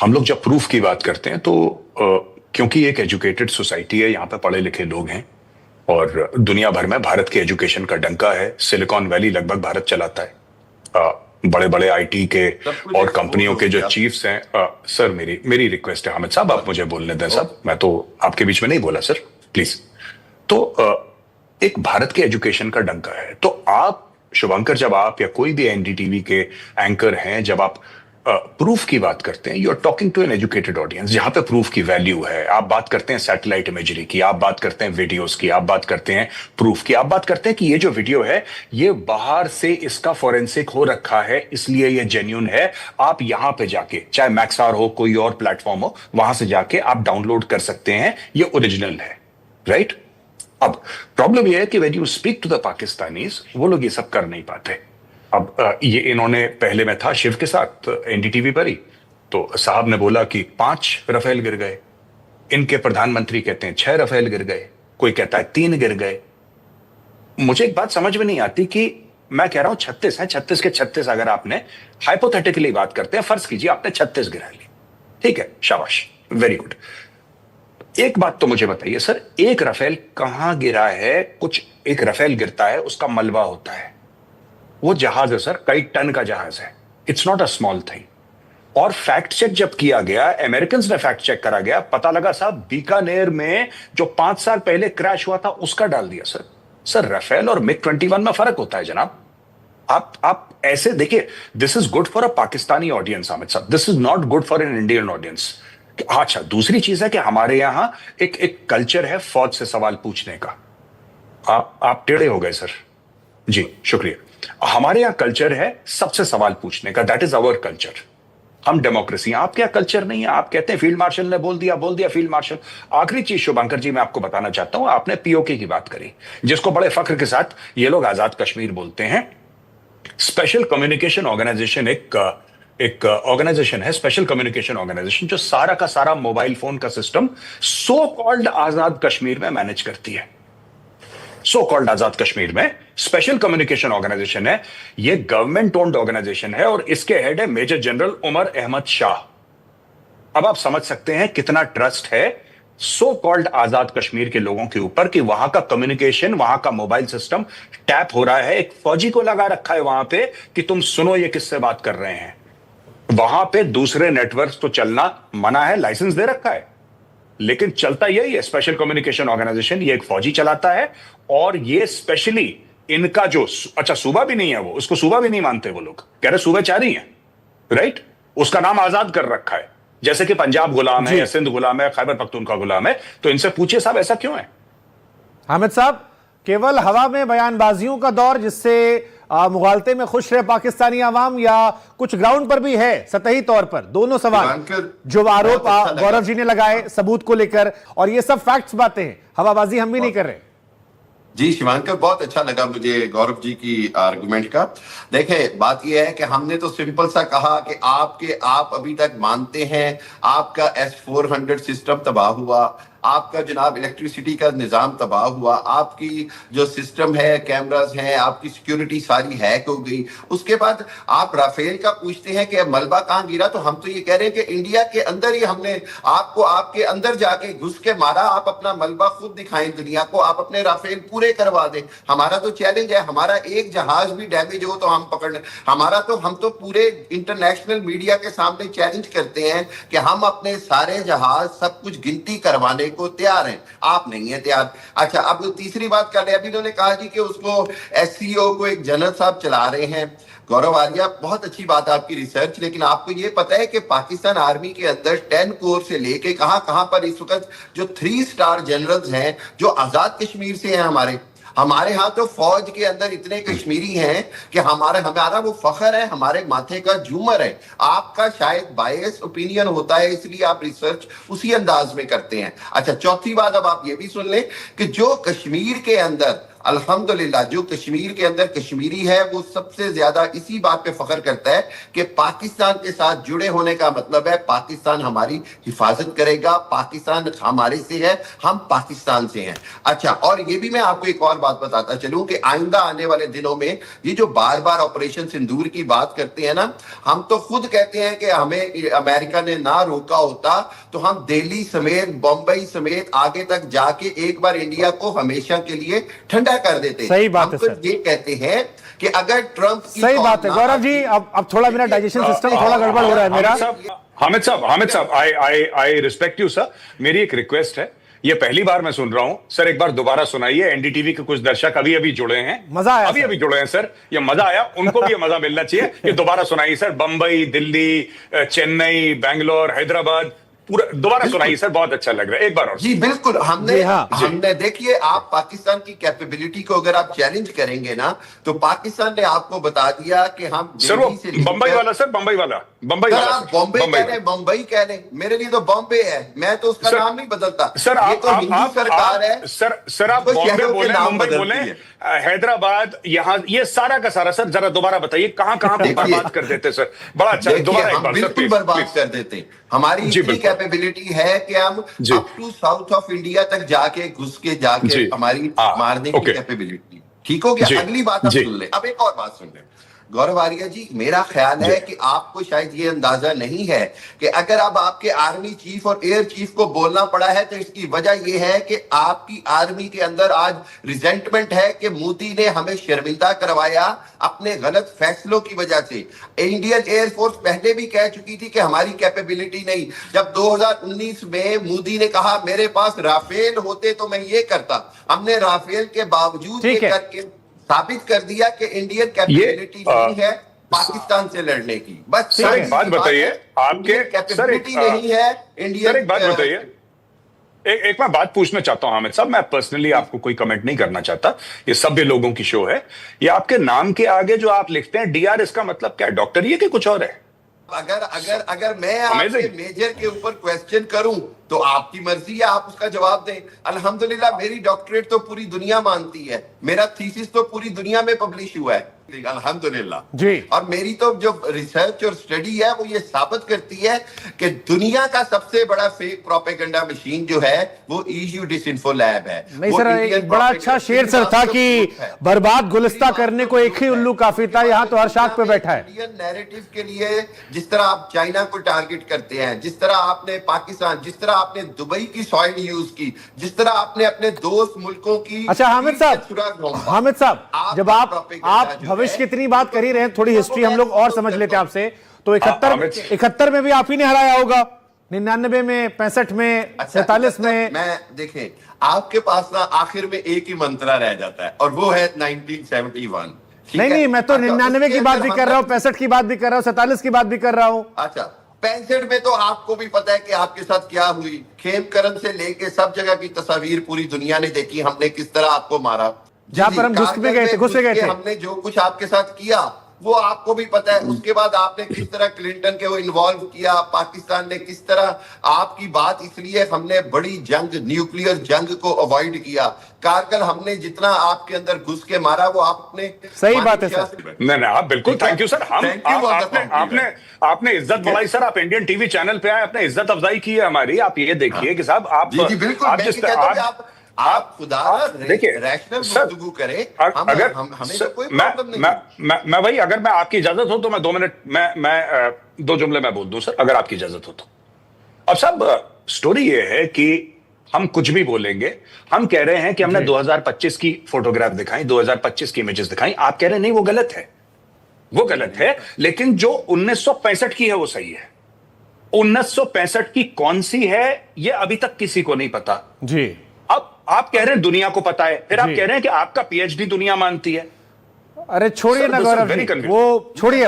हम लोग जब प्रूफ की बात करते हैं तो क्योंकि एक एजुकेटेड सोसाइटी है, यहाँ पे पढ़े लिखे लोग हैं और दुनिया भर में भारत के एजुकेशन का डंका है। सिलिकॉन वैली लगभग भारत चलाता है। बड़े बड़े आईटी के और कंपनियों के जो चीफ्स हैं। सर मेरी मेरी रिक्वेस्ट है हामिद साहब, आप मुझे बोलने दें साहब, मैं तो आपके बीच में नहीं बोला सर, प्लीज। तो एक भारत के एजुकेशन का डंका है। तो आप शुभंकर, जब आप या कोई भी एनडीटीवी के एंकर हैं, जब आप प्रूफ की बात करते हैं, you are talking to an educated audience जहां पे प्रूफ की वैल्यू है। आप बात करते हैं सैटेलाइट इमेजरी की, आप बात करते हैं वीडियोस की, आप बात करते हैं प्रूफ की, आप बात करते हैं कि ये जो वीडियो है ये बाहर से इसका फोरेंसिक हो रखा है इसलिए ये जेन्युइन है। आप यहां पे जाके, चाहे मैक्सआर हो कोई और प्लेटफॉर्म हो, वहां से जाके आप डाउनलोड कर सकते हैं, ये ओरिजिनल है, राइट? अब प्रॉब्लम यह है कि when you speak to the Pakistanis, वो लोग ये सब कर नहीं पाते। अब ये इन्होंने, पहले मैं था शिव के साथ एनडीटीवी पर ही, तो साहब ने बोला कि 5 रफेल गिर गए। इनके प्रधानमंत्री कहते हैं 6 रफेल गिर गए, कोई कहता है 3 गिर गए। मुझे एक बात समझ में नहीं आती कि मैं कह रहा हूं 36 है, 36 के 36 अगर आपने हाइपोथेटिकली बात करते हैं, फर्ज कीजिए आपने 36 गिरा ली, ठीक है, शाबाश, वेरी गुड। एक बात तो मुझे बताइए सर, एक रफेल कहां गिरा है? कुछ एक रफेल गिरता है, उसका मलबा होता है, वो जहाज है सर, कई टन का जहाज है, it's not a small thing. और फैक्ट चेक जब किया गया, अमेरिकन ने फैक्ट चेक करा गया, पता लगा साहब बीकानेर में जो 5 साल पहले क्रैश हुआ था उसका डाल दिया सर। सर रफेल और मिग 21 में फर्क होता है जनाब। आप ऐसे देखिए, this is good for a Pakistani audience Hamid साहब, this is not good for an Indian audience. अच्छा, दूसरी चीज है कि हमारे यहां एक कल्चर है फौज से सवाल पूछने का। आप टेढ़े हो गए सर, जी शुक्रिया। हमारे यहां कल्चर है सबसे सवाल पूछने का, दैट इज आवर कल्चर। हम डेमोक्रेसी, आप क्या कल्चर नहीं है? आप कहते हैं फील्ड मार्शल ने बोल दिया फील्ड मार्शल। आखिरी चीज शुभंकर जी मैं आपको बताना चाहता हूं, आपने पीओके की बात करी, जिसको बड़े फख्र के साथ ये लोग आजाद कश्मीर बोलते हैं। स्पेशल कम्युनिकेशन ऑर्गेनाइजेशन एक ऑर्गेनाइजेशन है, स्पेशल कम्युनिकेशन ऑर्गेनाइजेशन, जो सारा का सारा मोबाइल फोन का सिस्टम सो कॉल्ड आजाद कश्मीर में मैनेज करती है। सो कॉल्ड आजाद कश्मीर में स्पेशल कम्युनिकेशन ऑर्गेनाइजेशन है, ये गवर्नमेंट ओन्ड ऑर्गेनाइजेशन है और इसके हेड है मेजर जनरल उमर अहमद शाह। अब आप समझ सकते हैं कितना ट्रस्ट है सो कॉल्ड आजाद कश्मीर के लोगों के ऊपर कि वहां का कम्युनिकेशन, वहां का मोबाइल सिस्टम टैप हो रहा है। एक फौजी को लगा रखा है वहां पे कि तुम सुनो ये किससे बात कर रहे हैं। वहां पे दूसरे नेटवर्क तो चलना मना है, लाइसेंस दे रखा है, लेकिन चलता यही है स्पेशल कम्युनिकेशन ऑर्गेनाइजेशन। ये एक फौजी चलाता है और ये स्पेशली इनका जो, अच्छा सूबा भी नहीं है, वो उसको सूबा भी नहीं मानते, वो लोग कह रहे सूबे 4 ही हैं, राइट? उसका नाम आजाद कर रखा है, जैसे कि पंजाब गुलाम है या सिंध गुलाम है, खैबर पख्तूनख्वा गुलाम है। तो इनसे पूछिए साहब ऐसा क्यों है? हामिद साहब, केवल हवा में बयानबाजियों का दौर जिससे मुगालते में खुश रहे पाकिस्तानी आवाम, या कुछ ग्राउंड पर भी है सतही तौर पर? दोनों सवाल जो आरोप गौरव जी ने लगाए सबूत को लेकर, और ये सब फैक्ट्स बातें हैं, हवाबाजी हम भी नहीं कर रहे। जी शिवांकर, बहुत अच्छा लगा मुझे गौरव जी की आर्गुमेंट का। देखें, बात यह है कि हमने तो सिंपल सा कहा कि आप अभी तक मानते हैं आपका S-400 सिस्टम तबाह हुआ, आपका जनाब इलेक्ट्रिसिटी का निजाम तबाह हुआ, आपकी जो सिस्टम है, कैमरास हैं, आपकी सिक्योरिटी सारी हैक हो गई। उसके बाद आप राफेल का पूछते हैं कि मलबा कहां गिरा, तो हम तो ये कह रहे हैं कि इंडिया के अंदर ही हमने आपको आपके अंदर जाके घुस के मारा। आप अपना मलबा खुद दिखाएं दुनिया को, आप अपने राफेल पूरे करवा दें। हमारा तो चैलेंज है, हमारा एक जहाज भी डैमेज हो तो हम पकड़, हम तो पूरे इंटरनेशनल मीडिया के सामने चैलेंज करते हैं कि हम अपने सारे जहाज सब कुछ गिनती करवाने को तैयार हैं, आप नहीं है तैयार। अच्छा, अब तीसरी बात कर रहे हैं, अभी उन्होंने कहा जी कि उसको एससीओ को एक जनरल साहब चला रहे हैं। गौरव आर्या, बहुत अच्छी बात है आपकी रिसर्च, लेकिन आपको ये पता है कि पाकिस्तान आर्मी के अंदर 10 कोर से लेके कहां कहां पर इस वक्त जो 3 स्टार जनरल्स हैं जो आजाद कश्मीर से हैं, हमारे यहाँ तो फौज के अंदर इतने कश्मीरी हैं कि हमारा वो फख्र है, हमारे माथे का झूमर है। आपका शायद बायस ओपिनियन होता है, इसलिए आप रिसर्च उसी अंदाज में करते हैं। अच्छा, चौथी बात अब आप ये भी सुन लें कि जो कश्मीर के अंदर अल्हम्दुलिल्लाह जो कश्मीर के अंदर कश्मीरी है वो सबसे ज्यादा इसी बात पे फख्र करता है कि पाकिस्तान के साथ जुड़े होने का मतलब है पाकिस्तान हमारी हिफाजत करेगा, पाकिस्तान हमारे से है, हम पाकिस्तान से हैं। अच्छा, और ये भी मैं आपको एक और बात बताता चलूं कि आइंदा आने वाले दिनों में ये जो बार बार ऑपरेशन सिंदूर की बात करते हैं ना, हम तो खुद कहते हैं कि हमें अमेरिका ने ना रोका होता तो हम दिल्ली समेत बम्बई समेत आगे तक जाके एक बार इंडिया को हमेशा के लिए ठंडा कर देते। सही बात है हम तो सर। ये कहते हैं कि अगर ट्रंप की सही बात है गौरव जी। अब थोड़ा मेरा डाइजेशन सिस्टम थोड़ा गड़बड़ हो रहा है मेरा। हामिद साहब, आई रिस्पेक्ट यू सर। मेरी एक रिक्वेस्ट है, ये पहली बार मैं सुन रहा हूं सर, एक बार दोबारा सुनाइए। एनडीटीवी के कुछ दर्शक अभी जुड़े हैं, मजा आया अभी जुड़े हैं सर, ये मजा आया, उनको भी ये मजा मिलना चाहिए। ये दोबारा सुनाइए सर, बंबई, दिल्ली, चेन्नई, बैंगलोर, हैदराबाद, पूरा दोबारा सुनाइए सर, बहुत अच्छा लग रहा है। एक बार और। जी बिल्कुल, हमने हाँ, हमने देखिए, आप पाकिस्तान की कैपेबिलिटी को अगर आप चैलेंज करेंगे ना तो पाकिस्तान ने आपको बता दिया कि हम सर वो बंबई वाला सर, बंबई वाला आप बॉम्बे कह रहे, बंबई कह रहे, मेरे लिए तो बॉम्बे है, मैं तो उसका नाम नहीं बदलता सर। ये तो हिंदू सरकार है सर आप बॉम्बे बोले, मुंबई बोले, हैदराबाद, यहाँ ये सारा का सारा सर जरा दोबारा बताइए कहां कहां पे बर्बाद कर देते सर। बड़ा अच्छा, दोबारा एक बार बिल्कुल बर्बाद कर देते। हमारी इतनी कैपेबिलिटी है कि हम up to south of India तक जाके घुस के जाके हमारी मारने की कैपेबिलिटी। ठीक हो गया, अगली बात आप सुन ले। अब एक और बात सुन ले गौरव आर्या जी, मेरा ख्याल है कि आपको शायद ये अंदाजा नहीं है कि अगर अब आपके आर्मी चीफ और एयर चीफ को बोलना पड़ा है तो इसकी वजह यह है कि आपकी आर्मी के अंदर आज रिजेंटमेंट है कि मोदी ने हमें शर्मिंदा करवाया अपने गलत फैसलों की वजह से। इंडियन एयरफोर्स पहले भी कह चुकी थी कि हमारी कैपेबिलिटी नहीं। जब 2019 में मोदी ने कहा मेरे पास राफेल होते तो मैं ये करता, हमने राफेल के बावजूद ये करके साबित कर दिया कि इंडियन कैपेबिलिटी नहीं है पाकिस्तान से लड़ने की। बस सर एक बात बताइए, आपके कैपेबिलिटी नहीं है इंडियन। एक बात बताइए, एक मैं बात पूछना चाहता हूं हामिद साहब, मैं पर्सनली आपको कोई कमेंट नहीं करना चाहता, ये सभ्य लोगों की शो है। ये आपके नाम के आगे जो आप लिखते हैं डीआर, इसका मतलब क्या है? डॉक्टर ये कि कुछ और है? अगर मैं आपके मेजर के ऊपर क्वेश्चन करूं तो आपकी मर्जी है, आप उसका जवाब दें। अल्हम्दुलिल्लाह मेरी डॉक्टरेट तो पूरी दुनिया मानती है, मेरा थीसिस तो पूरी दुनिया में पब्लिश हुआ है अल्हम्दुलिल्लाह जी। और मेरी तो जो रिसर्च और स्टडी है वो ये साबित करती है कि दुनिया का सबसे बड़ा फेक प्रोपेगेंडा मशीन जो है वो ईयू डिसइंफो लैब है। नहीं सर, एक बड़ा अच्छा शेर सर था कि बर्बाद गुलिस्ता करने को एक ही उल्लू काफी था, यहाँ तो हर शाख पे बैठा है। इंडियन नैरेटिव के लिए जिस तरह आप चाइना को टारगेट करते हैं, जिस तरह आपने पाकिस्तान, जिस तरह आपने दुबई की सॉइल यूज की, जिस तरह आपने अपने दोस्त मुल्कों की। अच्छा हामिद साहब, जब आप भविष्य की इतनी बात कर ही रहे हैं, थोड़ी हिस्ट्री हम लोग और समझ लेते हैं आपसे। तो 71 में भी आप ही ने हराया होगा, 99 में, 65 में, 47 में। मैं देखें, आपके पास ना आखिर में एक ही मंत्रा रह जाता है और वो है 1971। नहीं, मैं तो 99 की बात भी कर रहा हूँ, 65 की बात भी कर रहा हूँ, 47 की बात भी कर रहा हूँ। अच्छा, 65 में तो आपको भी पता है कि आपके साथ क्या हुई। खेमकरन से लेके सब जगह की तस्वीर पूरी दुनिया ने देखी, हमने किस तरह आपको मारा, जहां पर हम घुस गए थे। हमने जो कुछ आपके साथ किया वो आपको भी पता है। उसके बाद आपने किस तरह क्लिंटन के वो इन्वॉल्व किया, पाकिस्तान ने किस तरह आपकी बात, इसलिए हमने बड़ी जंग, न्यूक्लियर जंग को अवॉइड किया। कारगिल हमने जितना आपके अंदर घुस के मारा वो आपने। सही बात है सर। नहीं, आप बिल्कुल, थैंक यू सर। आपने इज्जत बढ़ाई सर, आप इंडियन टीवी चैनल पे आए, आपने इज्जत अफजाई की है हमारी। आप ये देखिए कि साहब आप आप खुदा देखिए रैशनल गुफ्तगू करें, हमें तो कोई प्रॉब्लम नहीं। मैं भाई, अगर मैं आपकी इजाजत हो तो मैं 2 मिनट मैं 2 जुमले मैं बोल दूं सर, अगर आपकी इजाजत हो तो। अब साहब स्टोरी ये है कि हम कुछ भी बोलेंगे, हम कह रहे हैं कि हमने 2025 की फोटोग्राफ दिखाई, 2025 की इमेजेस दिखाई, आप कह रहे हैं नहीं वो गलत है, वो गलत है। लेकिन जो 1965 की है वो सही है। 1965 की कौन सी है ये अभी तक किसी को नहीं पता जी। अब आप कह रहे हैं दुनिया को पता है, फिर आप कह रहे हैं कि आपका पीएचडी दुनिया मानती है। अरे छोड़िए ना गौरव जी, वो छोड़िए।